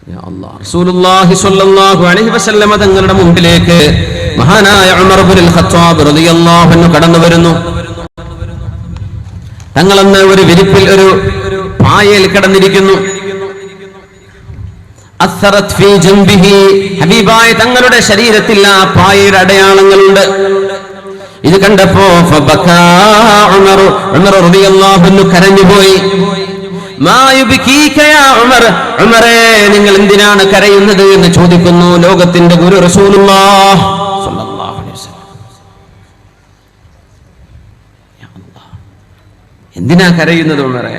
റസൂലുള്ളാഹി സ്വല്ലല്ലാഹു അലൈഹി വസല്ലം തങ്ങളുടെ മുമ്പിലേക്ക് മഹാനായ ഉമർ ഇബ്നുൽ ഖത്താബ് റളിയല്ലാഹു അൻഹു കടന്നു വരുന്നു. തങ്ങളെന്ന് ഒരു വിരിപ്പിൽ ഒരു പായയിൽ കിടന്നിരിക്കുന്നു. അസ്സറത് ഫീ ജംബിഹി, ഹബീബായ തങ്ങളുടെ ശരീരത്തിൽ ആ പായയുടെ അടയാളങ്ങളുണ്ട്. ഇത് കണ്ടപ്പോ ഫബകാ ഉമർ റളിയല്ലാഹു അൻഹു കരഞ്ഞുപോയി. മാ യുബ്കീക യാ ഉമർ, ഉമറേ നിങ്ങൾ എന്തിനാണ് കരയുന്നത് എന്ന് ചോദിക്കുന്നു ലോകത്തിന്റെ ഗുരു റസൂലുള്ളാഹി സ്വല്ലല്ലാഹു അലൈഹി വസല്ലം. യാ അല്ലാഹ്, എന്തിനാ കരയുന്നത് ഉമറേ?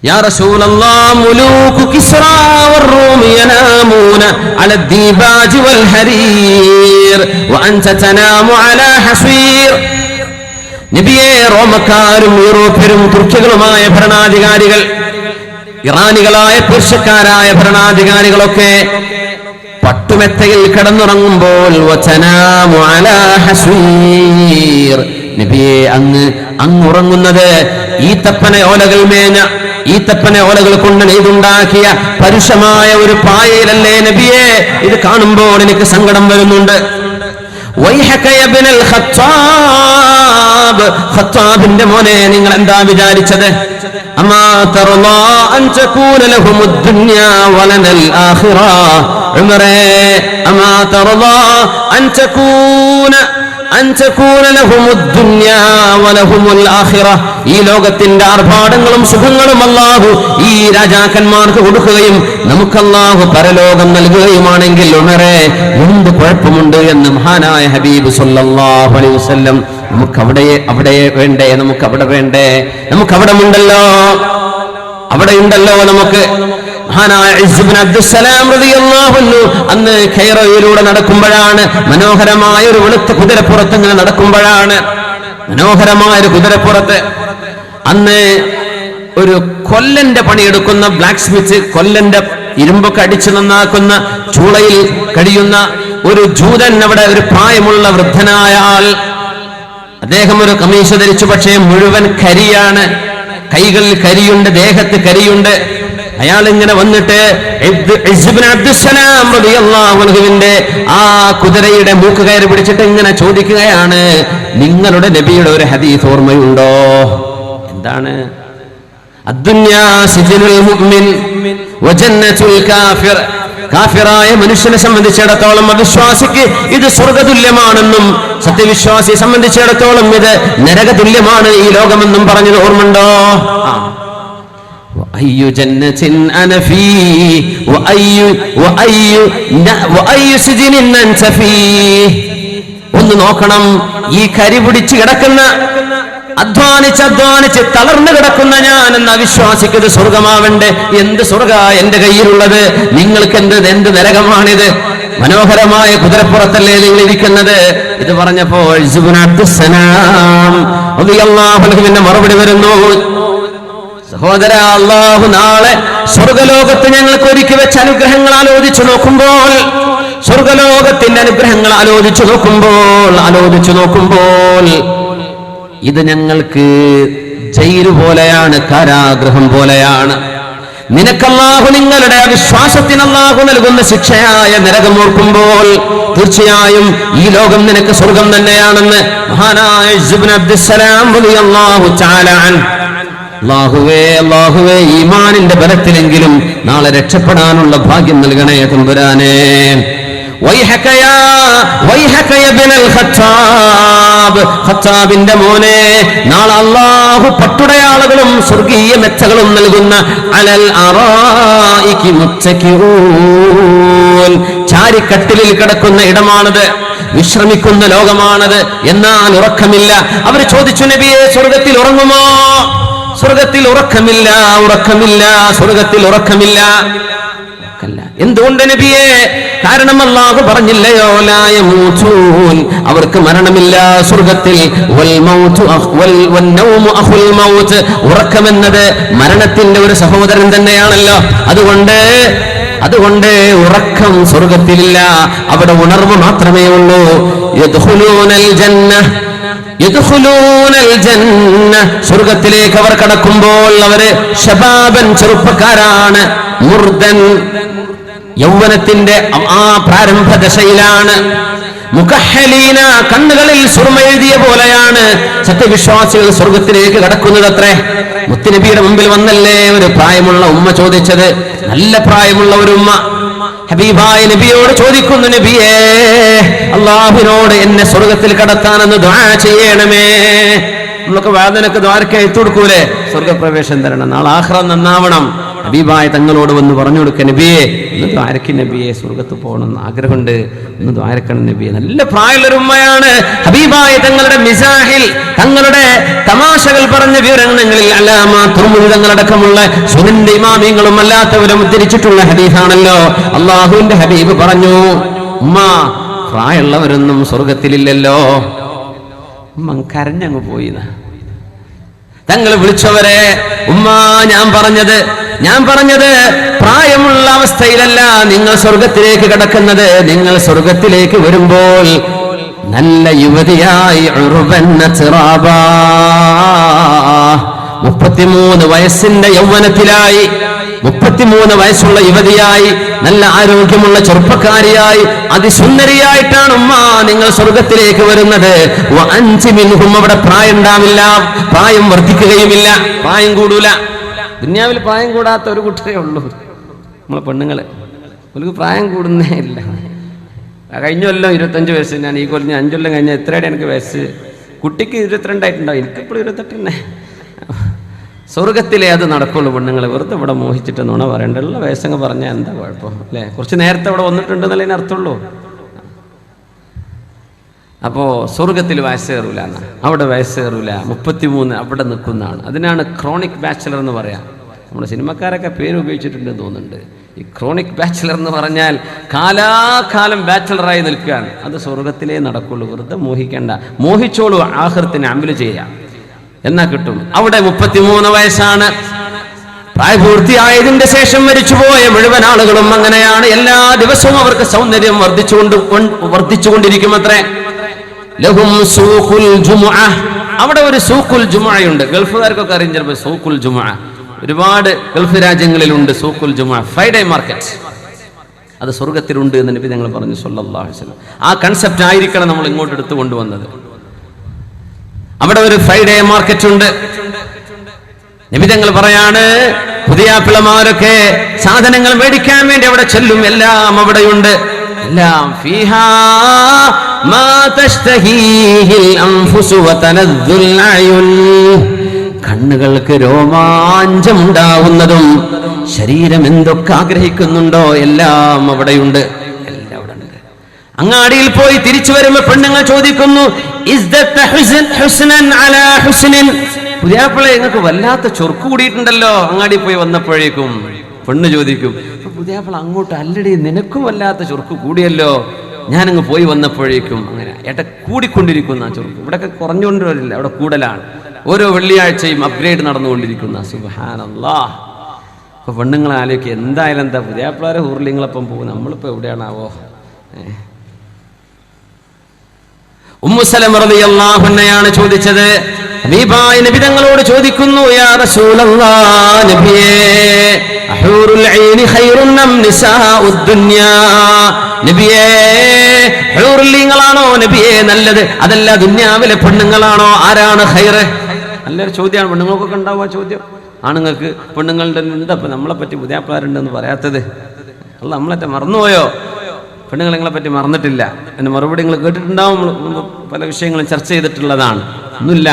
യാ റസൂലല്ലാഹ്, മുലൂകു കിസ്റാ വറൂം യനാമൂന അല ദീബാജ് വൽ ഹരീർ വഅൻത തനാമു അലാ ഹസീർ. നബിയെ, റോമക്കാരും യൂറോപ്യരും തുർക്കികളുമായ ഭരണാധികാരികൾ, ഇറാനികളായ പേർഷ്യക്കാരായ ഭരണാധികാരികളൊക്കെ പട്ടുമെത്തയിൽ കിടന്നുറങ്ങുമ്പോൾ വതനാമു അലാ ഹസീർ, നബിയെ അങ്ങ് ഉറങ്ങുന്നത് ഈത്തപ്പന ഓലകൾ മേഞ്ഞ, ഈത്തപ്പന ഓലകൾ കൊണ്ട് നെയ്തുണ്ടാക്കിയ പരുഷമായ ഒരു പായയിലല്ലേ നബിയെ? ഇത് കാണുമ്പോൾ എനിക്ക് സങ്കടം വരുന്നുണ്ട്. വൈഹക ഇബ്നുൽ ഖത്താബ്, ഖത്താബിന്റെ മോനെ നിങ്ങൾ എന്താ വിചാരിച്ചത്? അമാ തർളാ അൻ തകൂന ലഹുമുദ് ദുനിയാ വലനൽ ആഖിറ. ഉമറേ, അമാ തർളാ അൻ തകൂന ലഹുമുദ് ദുനിയാ വലഹുമുൽ ആഖിറ. ഈ ലോകത്തിന്റെ ആർഭാടങ്ങളും സുഖങ്ങളും അല്ലാഹു ഈ രാജാക്കന്മാർക്ക് കൊടുക്കുകയും നമുക്ക് അല്ലാഹു പരലോകം നൽകുകയുമാണെങ്കിൽ ഉമറേ എന്ത് കുഴപ്പമുണ്ട് എന്ന് മഹാനായ ഹബീബ് സല്ലല്ലാഹു അലൈഹി വസല്ലം. നമുക്ക് അവിടെ വേണ്ടേ? നമുക്ക് അവിടെ വേണ്ടേ? നമുക്ക് അവിടെ ഉണ്ടല്ലോ, അവിടെ ഉണ്ടല്ലോ നമുക്ക്. മഹാനായ ഇസ്സ് ഇബ്നു അബ്ദുസ്സലാം റളിയല്ലാഹു അൻഹു അന്ന് ഖൈറയിലൂടെ നടക്കുമ്പോഴാണ്, മനോഹരമായ ഒരു വെളുത്ത കുതിരപ്പുറത്ത് ഇങ്ങനെ നടക്കുമ്പോഴാണ്, മനോഹരമായ ഒരു കുതിരപ്പുറത്ത് അന്ന് ഒരു കൊല്ലന്റെ പണിയെടുക്കുന്ന ബ്ലാക്ക് സ്മിത്ത്, കൊല്ലന്റെ ഇരുമ്പൊക്കെ അടിച്ചു നന്നാക്കുന്ന ചൂളയിൽ കഴിയുന്ന ഒരു ജൂതൻ, അവിടെ ഒരു പ്രായമുള്ള വൃദ്ധനായ ആൾ, അദ്ദേഹം ഒരു കമീശ ധരിച്ചു, പക്ഷേ മുഴുവൻ കരിയാണ്, കൈകളിൽ കരിയുണ്ട്, ദേഹത്ത് കരിയുണ്ട്. അയാൾ ഇങ്ങനെ വന്നിട്ട് ഇസ്സ് ഇബ്നു അബ്ദുസ്സലാം റളിയല്ലാഹു അൻഹുവിന്റെ ആ കുതിരയുടെ മൂക്ക് കയറി പിടിച്ചിട്ട് ഇങ്ങനെ ചോദിക്കുകയാണ്, നിങ്ങളുടെ നബിയുടെ ഒരു ഹദീസ് ഓർമ്മയുണ്ടോ? എന്താണ്? അദ്ദുന്യാ സിജ്നുൽ മുഅ്മിൻ വജന്നത്തുൽ കാഫിർ. കാഫിറായ മനുഷ്യനെ സംബന്ധിച്ചിടത്തോളം, അവിശ്വാസിക്ക് ഇത് സ്വർഗ്ഗതുല്യമാണെന്നും സത്യവിശ്വാസിയെ സംബന്ധിച്ചിടത്തോളം ഇത് നരകതുല്യമാണ് ഈ ലോകമെന്നും പറഞ്ഞത് ഓർമ്മയുണ്ടോ? വഅയ്യു ജന്നത്തിൻ അന ഫീ വഅയ്യു സിജ്നിൻ അൻത ഫീ. ഒന്ന് നോക്കണം, ഈ കരി പിടിച്ച് കിടക്കുന്ന, അധ്വാനിച്ച് തളർന്നു കിടക്കുന്ന ഞാൻ എന്ന അവിശ്വാസിക്കത് സ്വർഗമാവണ്ടേ? എന്ത് സ്വർഗ എന്റെ കയ്യിലുള്ളത്? നിങ്ങൾക്ക് എന്ത് നരകമാണിത്? മനോഹരമായ കുതിരപ്പുറത്തല്ലേ നിങ്ങൾ ഇരിക്കുന്നത്? ഇത് പറഞ്ഞപ്പോൾ ഇസ്സ് ഇബ്നു അബ്ദുസ്സലാം റളിയല്ലാഹു അൻഹുവിന്റെ മറുപടി വരുന്നു, സഹോദര, അല്ലാഹു നാളെ സ്വർഗലോകത്ത് ഞങ്ങൾക്ക് ഒരുക്കി വെച്ച അനുഗ്രഹങ്ങൾ ആലോചിച്ചു നോക്കുമ്പോൾ, സ്വർഗലോകത്തിന്റെ അനുഗ്രഹങ്ങൾ ആലോചിച്ചു നോക്കുമ്പോൾ ഇത് ഞങ്ങൾക്ക് ജയില് പോലെയാണ്, കാരാഗ്രഹം പോലെയാണ്. നിനക്കല്ലാഹു നിങ്ങളുടെ അവിശ്വാസത്തിന് അല്ലാഹു നൽകുന്ന ശിക്ഷയായ നരകം ഓർക്കുമ്പോൾ തീർച്ചയായും ഈ ലോകം നിനക്ക് സ്വർഗം തന്നെയാണെന്ന് മഹാനായ ഇസ്സ് ഇബ്നു അബ്ദുസ്സലാം റളിയല്ലാഹു തആല അൻഹു. അല്ലാഹുവേ, ഈമാനിന്റെ ബലത്തിലെങ്കിലും നാളെ രക്ഷപ്പെടാനുള്ള ഭാഗ്യം നൽകണേ തമ്പുരാനേ. വൈഹക ഇബ്നുൽ ഖത്താബ്, ഖത്താബിന്റെ മോനെ, നാളെ അല്ലാഹു പട്ടുടയാളുകളും സ്വർഗീയ മെച്ചകളും നൽകുന്ന അലൽ അറായികി മുത്തകിഊൻ, ചാരിക്കട്ടിലിൽ കിടക്കുന്ന ഇടമാണത്, വിശ്രമിക്കുന്ന ലോകമാണത്. എന്നാൽ ഉറക്കമില്ല. അവർ ചോദിച്ചു, നബിയെ, സ്വർഗത്തിൽ ഉറങ്ങുമോ? സ്വർഗത്തിൽ ഉറക്കമില്ല. സ്വർഗത്തിൽ ഉറക്കമില്ല. എന്തുകൊണ്ട് നബിയെ? കാരണം അല്ലാഹു പറഞ്ഞില്ലയോ, ലാ യമൂതൂൻ, അവർക്ക് മരണമില്ല സ്വർഗത്തിൽ. വന്നൗമു അഖുൽ മൗത്ത്, ഉറക്കമെന്നത് മരണത്തിന്റെ ഒരു സഹോദരൻ തന്നെയാണല്ലോ. അതുകൊണ്ട് ഉറക്കം സ്വർഗത്തിലില്ല, അവിടെ ഉണർവ് മാത്രമേ ഉള്ളൂ. യദ്ഖുലൂനൽ ജന്ന, യദ്ഖുലൂനൽ ജന്ന, സ്വർഗ്ഗത്തിലേക്ക് അവർ കടക്കുമ്പോൾ അവര് ശബാബൻ, ചെറുപ്പക്കാരാണ്, മുർദൻ, യൗവനത്തിന്റെ ആ പ്രാരംഭ ദശയിലാണ്, മുകഹ്ഹലീന, കണ്ണുകളിൽ സുർമ എഴുതിയ പോലെയാണ് സത്യവിശ്വാസികൾ സ്വർഗത്തിലേക്ക് കടക്കുന്നതത്രേ. മുത്തുനബിയുടെ മുമ്പിൽ വന്നല്ലേ ഒരു പ്രായമുള്ള ഉമ്മ ചോദിച്ചത്, നല്ല പ്രായമുള്ള ഒരു ഉമ്മ ഹബീബായ നബിയോട് ചോദിക്കുന്നു, നബിയേ, അല്ലാഹുവിനോട് എന്നെ സ്വർഗത്തിൽ കടത്താനെന്ന് ദുആ ചെയ്യണമേ. നമ്മളൊക്കെ വേദനക്ക് ദ്വാരക്ക് എത്തു കൊടുക്കൂലേ, സ്വർഗപ്രവേശം തരണം, നാളെ ആഖിറ നന്നാവണം. ഹബീബായ തങ്ങളോട് വന്ന് പറഞ്ഞു കൊടുക്ക, നബിയെ ഒന്ന് ദ്വാരക്ക്, നബിയെ സ്വർഗത്ത് പോകണമെന്ന് ആഗ്രഹമുണ്ട്, ഒന്ന് ദ്വാരക്കണം നബിയെ. നല്ല പ്രായമുള്ളൊരു ഉമ്മയാണ്. ഹബീബായ തങ്ങളുടെ മിസാഹിൽ, തങ്ങളുടെ തമാശകൾ പറഞ്ഞ വിവരണങ്ങളിൽ അല്ലാമ തുർമുദി തങ്ങളടക്കമുള്ള സുനന്റെ ഇമാമിങ്ങളും അല്ലാത്തവരും ഉദ്ധരിച്ചിട്ടുള്ള ഹദീസാണല്ലോ. അള്ളാഹുവിന്റെ ഹബീബ് പറഞ്ഞു, ഉമ്മ പ്രായമുള്ളവരൊന്നും സ്വർഗത്തിലില്ലല്ലോ. ഉമ്മ കരഞ്ഞങ്ങ് പോയി. തങ്ങൾ വിളിച്ചവരെ, ഉമ്മ ഞാൻ പറഞ്ഞത് പ്രായമുള്ള അവസ്ഥയിലല്ല നിങ്ങൾ സ്വർഗത്തിലേക്ക് കടക്കുന്നത്. നിങ്ങൾ സ്വർഗത്തിലേക്ക് വരുമ്പോൾ നല്ല യുവതിയായി 33 വയസ്സിന്റെ യൗവനത്തിലായി, 33 വയസ്സുള്ള യുവതിയായി, നല്ല ആരോഗ്യമുള്ള ചെറുപ്പക്കാരിയായി, അതിസുന്ദരിയായിട്ടാണ് ഉമ്മ നിങ്ങൾ സ്വർഗത്തിലേക്ക് വരുന്നത്. 5 മിൻഹും, അവിടെ പ്രായം ഉണ്ടാവില്ല, പ്രായം വർദ്ധിക്കുകയുമില്ല, പ്രായം കൂടൂല. ദുനിയാവിൽ പ്രായം കൂടാത്ത ഒരു കൂട്ടരേ ഉള്ളൂ, നമ്മളെ പെണ്ണുങ്ങള്. അവർക്ക് പ്രായം കൂടുന്നേ ഇല്ല. കഴിഞ്ഞ കൊല്ലം 25 വയസ്സ്, ഞാൻ ഈ കൊല്ലം 5 കൊല്ലം കഴിഞ്ഞാൽ എത്രയുടെ എനിക്ക് വയസ്സ്? കുട്ടിക്ക് 22 ആയിട്ടുണ്ടാവും, എനിക്കിപ്പോഴും 28 തന്നെ. സ്വർഗത്തിലേ അത് നടക്കുള്ളൂ പെണ്ണുങ്ങളെ. വെറുതെ ഇവിടെ മോഹിച്ചിട്ട് നുണ പറയണ്ട. ഉള്ള വയസ്സങ്ങ് പറഞ്ഞാൽ എന്താ കുഴപ്പം അല്ലേ? കുറച്ച് നേരത്തെ അവിടെ വന്നിട്ടുണ്ടെന്നല്ലേ അർത്ഥമുള്ളൂ. അപ്പോ സ്വർഗത്തിൽ വയസ്സേറൂല, അവിടെ വയസ്സേറൂല. 33 അവിടെ നിൽക്കുന്നതാണ്. അതിനാണ് ക്രോണിക് ബാച്ചലർ എന്ന് പറയാം. നമ്മുടെ സിനിമക്കാരൊക്കെ പേര് ഉപയോഗിച്ചിട്ടുണ്ടെന്ന് തോന്നുന്നുണ്ട്. ഈ ക്രോണിക് ബാച്ചലർ എന്ന് പറഞ്ഞാൽ കാലാകാലം ബാച്ചലറായി നിൽക്കുകയാണ്. അത് സ്വർഗത്തിലേ നടക്കുള്ളൂ. വെറുതെ മോഹിക്കണ്ട. മോഹിച്ചോളൂ, ആഖിറത്തിന് അമല് ചെയ്യാം, എന്നാ കിട്ടും. അവിടെ 33 വയസ്സാണ്. പ്രായപൂർത്തിയായതിന്റെ ശേഷം മരിച്ചുപോയ മുഴുവൻ ആളുകളും അങ്ങനെയാണ്. എല്ലാ ദിവസവും അവർക്ക് സൗന്ദര്യം വർദ്ധിച്ചുകൊണ്ടിരിക്കും അത്രേ. ലഹും സൂഖുൽ ജുമുഅ, അവിടെ ഒരു സൂഖുൽ ജുമുഅയുണ്ട്. ഗൾഫുകാർക്കൊക്കെ അറിയാം ചിലപ്പോൾ സൂഖുൽ ജുമുഅ. ഒരുപാട് ഗൾഫ് രാജ്യങ്ങളിലുണ്ട് സൂഖുൽ ജുമുഅ, ഫ്രൈഡേ മാർക്കറ്റ്. അത് സ്വർഗത്തിലുണ്ട് എന്ന് നബി തങ്ങൾ പറഞ്ഞു സല്ലല്ലാഹു അലൈഹി വസല്ലം. ആ കൺസെപ്റ്റ് ആയിരിക്കണം നമ്മൾ ഇങ്ങോട്ട് എടുത്തു കൊണ്ടുവന്നത്. അവിടെ ഒരു ഫ്രൈഡേ മാർക്കറ്റ് ഉണ്ട്. നബി തങ്ങൾ പറയാണ്, പുതിയ പിള്ളമാരൊക്കെ സാധനങ്ങൾ മേടിക്കാൻ വേണ്ടി അവിടെ ചെല്ലും. എല്ലാം അവിടെയുണ്ട്. എല്ലാം ഫീഹാ മാ തശ്തഹീഹിൽ അൻഫുസു വതനദ്ദുൽ അയുൻ, കണ്ണുകൾക്ക് രോമാഞ്ചമുണ്ടാവുന്നതും ശരീരം എന്തൊക്കെ ആഗ്രഹിക്കുന്നുണ്ടോ എല്ലാം അവിടെയുണ്ട്. എല്ലാം അവിടെ ഉണ്ട്. അങ്ങാടിയിൽ പോയി തിരിച്ചു വരുമ്പോൾ പെണ്ണുങ്ങൾ ചോദിക്കുന്നു, പുതിയാപ്പിളെ നിങ്ങൾക്ക് വല്ലാത്ത ചൊർക്ക് കൂടിയിട്ടുണ്ടല്ലോ അങ്ങാടി പോയി വന്നപ്പോഴേക്കും. പെണ്ണ് ചോദിക്കും, പുതിയാപ്പിള അങ്ങോട്ട്, അല്ലടി നിനക്കും വല്ലാത്ത ചൊർക്ക് കൂടിയല്ലോ ഞാനങ്ങ് പോയി വന്നപ്പോഴേക്കും. അങ്ങനെ കൂടിക്കൊണ്ടിരിക്കുന്ന ചൊർക്ക്. ഇവിടെയൊക്കെ കുറഞ്ഞുകൊണ്ട് വരില്ല, അവിടെ കൂടുതലാണ്. ഓരോ വെള്ളിയാഴ്ചയും അപ്ഗ്രേഡ് നടന്നുകൊണ്ടിരിക്കുന്ന. സുബ്ഹാനല്ലാഹ്. അപ്പൊ പെണ്ണുങ്ങളെ ആലോചിക്കുക, എന്തായാലും എന്താ പുതിയാപ്പിളാരെ ഹൂർലിങ്ങളപ്പം പോകും, നമ്മളിപ്പോ എവിടെയാണാവോ. ഉമ്മു സലമ റളിയല്ലാഹു അൻഹയാണ് ചോദിച്ചത്. ഹബീബായ നബി തങ്ങളോട് ചോദിക്കുന്നു, യാ റസൂലല്ലാഹ്, നബിയേ, അഹൂറുൽ ഐനി ഖൈറുൻ അം നിസാഉദ് ദുനിയാ, നബിയേ ഹൂർലിങ്ങളാണോ നബിയേ നല്ലത്, അതല്ല ദുനിയാവിലെ പെണ്ണുങ്ങളാണോ, ആരാണ് ഖൈറ്? നല്ലൊരു ചോദ്യമാണ്. പെണ്ണുങ്ങൾക്കൊക്കെ ഉണ്ടാവുക ചോദ്യം. ആണുങ്ങൾക്ക് പെണ്ണുങ്ങളുടെ എന്താ ഇപ്പം നമ്മളെ പറ്റി പുതിയാപ്പിളാരുണ്ടെന്ന് പറയാത്തത്? അല്ല, നമ്മളെ മറന്നുപോയോ? പെണ്ണുങ്ങൾ നിങ്ങളെ പറ്റി മറന്നിട്ടില്ല. എൻ്റെ മറുപടി നിങ്ങൾ കേട്ടിട്ടുണ്ടാവും. പല വിഷയങ്ങളും ചർച്ച ചെയ്തിട്ടുള്ളതാണ്. ഒന്നുമില്ല,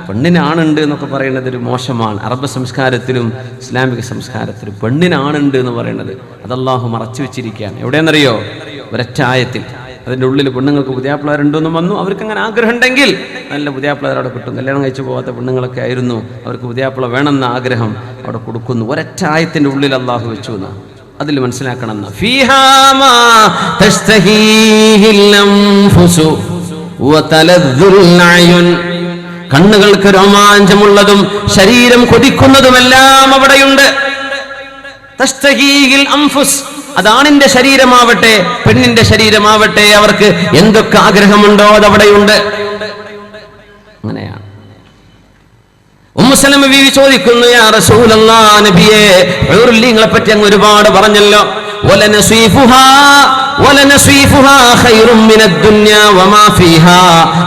പെണ്ണിനാണുണ്ട് എന്നൊക്കെ പറയുന്നത് ഒരു മോശമാണ്. അറബ് സംസ്കാരത്തിലും ഇസ്ലാമിക സംസ്കാരത്തിലും പെണ്ണിനാണുണ്ട് എന്ന് പറയുന്നത് അത് അല്ലാഹു മറച്ചു വെച്ചിരിക്കുകയാണ്. എവിടെയെന്നറിയോ? ഒരൊറ്റ ആയത്തിൽ. അതിൻ്റെ ഉള്ളിൽ പെണ്ണുങ്ങൾക്ക് പുതിയാപ്പിളാരുണ്ടെന്നും വന്നു. അവർക്ക് അങ്ങനെ ആഗ്രഹം ഉണ്ടെങ്കിൽ നല്ല പുതിയാപ്പിളാരവിടെ കിട്ടും. കല്യാണം കഴിച്ചു പോകാത്ത പെണ്ണുങ്ങളൊക്കെ ആയിരുന്നു, അവർക്ക് പുതിയാപ്പിള വേണമെന്ന ആഗ്രഹം അവിടെ കൊടുക്കുന്നു. ഒരൊറ്റ ആയത്തിൻ്റെ ഉള്ളിൽ അല്ലാഹു വെച്ചു എന്ന് അതിൽ മനസ്സിലാക്കണം. കണ്ണുകൾക്ക് രോമാഞ്ചമുള്ളതും ശരീരം കൊതിക്കുന്നതുമെല്ലാം അവിടെയുണ്ട്. തസ്തഹീഹിൽ അൻഫുസ്, അതാണിന്റെ ശരീരമാവട്ടെ പെണ്ണിന്റെ ശരീരമാവട്ടെ, അവർക്ക് എന്തൊക്കെ ആഗ്രഹമുണ്ടോ അതവിടെയുണ്ട്. സലമ ബീവി ചോദിക്കുന്നു, യാ റസൂലല്ലാഹ് നബിയേ, ഹൂറുല്ലീങ്ങളെ പറ്റി അങ്ങ് ഒരുപാട് പറഞ്ഞല്ലോ.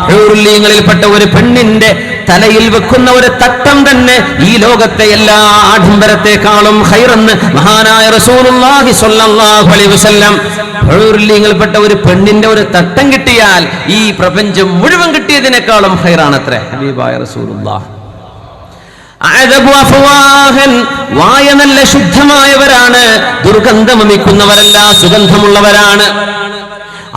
ഹൂറുല്ലീങ്ങളിൽപ്പെട്ട ഒരു പെണ്ണിന്റെ തലയിൽ വെക്കുന്ന ഒരു തട്ടം തന്നെ ഈ ലോകത്തെ എല്ലാ ആഡംബരത്തെക്കാളും ഖൈറെന്ന് മഹാനായ റസൂലുള്ളാഹി സ്വല്ലല്ലാഹു അലൈഹി വസല്ലം. ഹൂറുല്ലീങ്ങളിൽപ്പെട്ട ഒരു പെണ്ണിന്റെ ഒരു തട്ടം കിട്ടിയാൽ ഈ പ്രപഞ്ചം മുഴുവൻ കിട്ടിയതിനേക്കാളും ഖൈറാണത്രേ ഹബീബായ റസൂലുള്ളാഹ്. വായ നല്ല ശുദ്ധമായവരാണ്, ദുർഗന്ധമമിക്കുന്നവരല്ല, സുഗന്ധമുള്ളവരാണ്.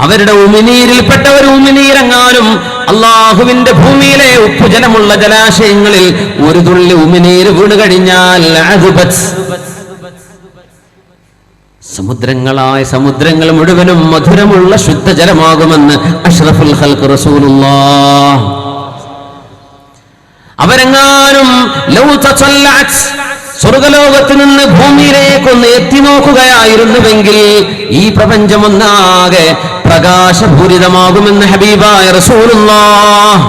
അവരുടെ ഉമിനീരിൽപ്പെട്ട ഒരു ഉമിനീരെങ്ങാനും അള്ളാഹുവിന്റെ ഭൂമിയിലെ ഉപ്പുജലമുള്ള ജലാശയങ്ങളിൽ ഒരു തുള്ളി ഉമിനീര് വീണ് കഴിഞ്ഞാൽ സമുദ്രങ്ങൾ മുഴുവനും മധുരമുള്ള ശുദ്ധജലമാകുമെന്ന് അഷ്റഫുൽ ഖൽഖ് റസൂലുള്ളാഹ്. അവരെങ്ങാനും സ്വർഗലോകത്ത് നിന്ന് ഭൂമിയിലേക്ക് ഒന്ന് എത്തി നോക്കുകയായിരുന്നുവെങ്കിൽ ഈ പ്രപഞ്ചമൊന്നാകെ പ്രകാശപൂരിതമാകുമെന്ന് ഹബീബായ റസൂലുള്ളാഹ്.